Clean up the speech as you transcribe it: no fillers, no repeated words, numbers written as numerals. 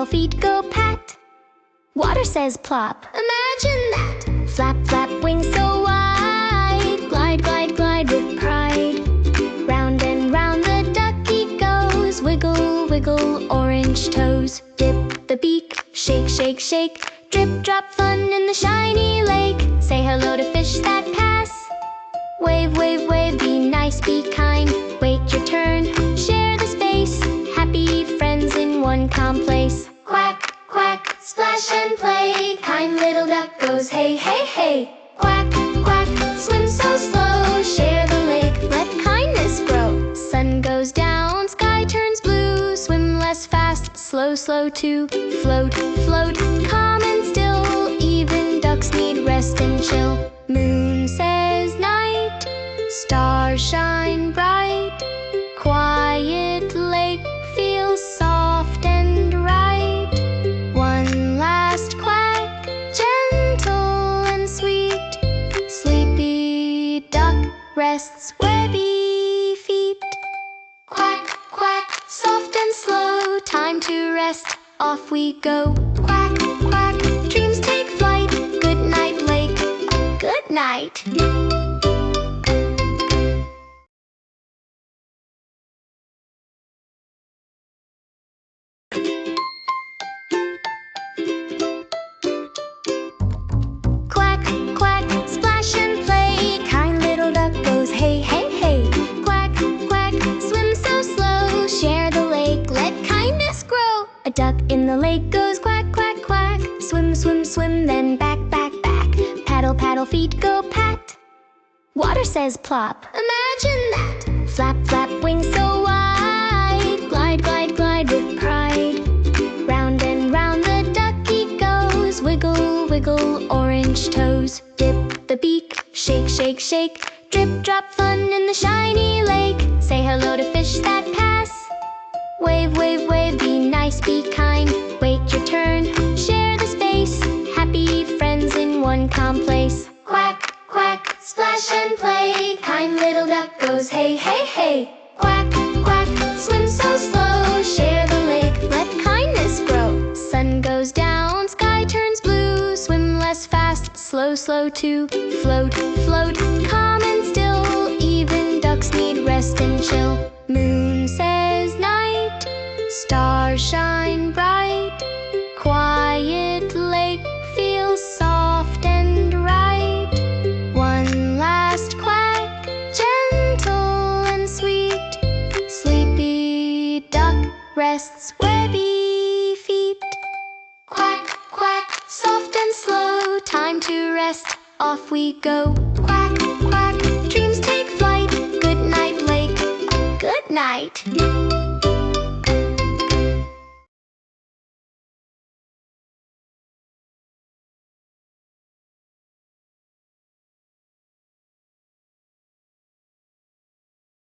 paddle, feet go pat. Water says plop, imagine that. Flap, flap, wings so wide. Glide, glide, glide with pride. Round and round the ducky goes. Wiggle, wiggle, orange toes. Dip the beak, shake, shake, shake. Drip, drop, fun in the shiny lake. Say hello to fish that pass. Wave, wave, wave, be nice, be kind. Wait your turn, share the space. Happy friends in one calm place. Quack, quack, splash and play. Kind little duck goes hey, hey, hey. Quack, quack, swim so slow. Share the lake, let kindness grow. Sun goes down, sky turns blue. Swim less fast, slow, slow too. Float, float, calm and still. Even ducks need rest and chill. Moon says night, stars shine bright. Quiet lake feels soft and right. One last quack, gentle and sweet. Sleepy duck rests webby feet. Quack, quack, soft and slow. Time to rest, off we go. Quack, quack, dreams take flight. Good night, lake. Good night. Quack, quack, splash and play. Kind little duck goes hey, hey, hey. Quack, quack, swim so slow. Share the lake, let kindness grow. A duck in the lake goes quack, quack, quack. Swim, swim, swim, then back, back, back. Paddle, paddle, feet go pat. Water says plop, imagine that. Flap, flap, wings so wide. Glide, glide, glide with pride. Round and round the ducky goes. Wiggle, wiggle, orange toes. Dip the beak, shake, shake, shake. Drip, drop, fun in the shiny lake. Say hello to fish that pass. Wave, wave, wave, be nice, be kind. Wait your turn, share the space. Happy friends in one calm place. Quack, quack, splash and play. Kind little duck goes hey, hey, hey. Quack, quack, swim so slow. Share the lake, let kindness grow. Sun goes down, sky turns blue. Swim less fast, slow, slow too. Float, float, calm and still. Even ducks need rest and chill. Moon says night, stars shine bright. Quiet lake feels soft and right. One last quack, gentle and sweet. Sleepy duck rests webby feet. Quack, quack, soft and slow. Time to rest, off we go. Quack, quack, dreams take flight. Good night, lake. Good night.